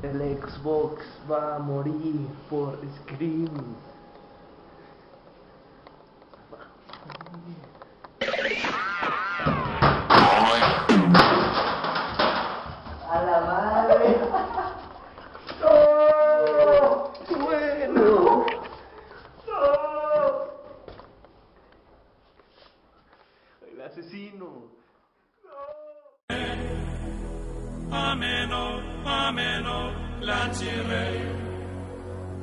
El Xbox va a morir por Scream. A la madre. ¡No! ¡Bueno! ¡No! El asesino. Ameno, ameno,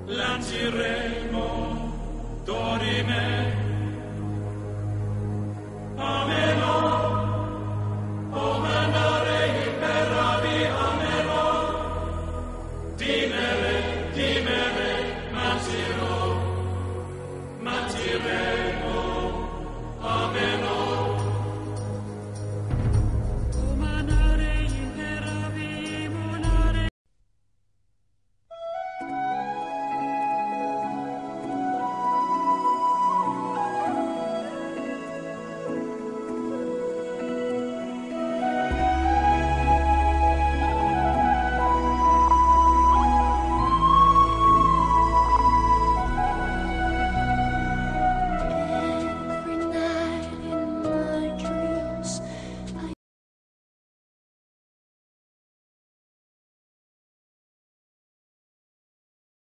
lanciremo, dorime. Amen.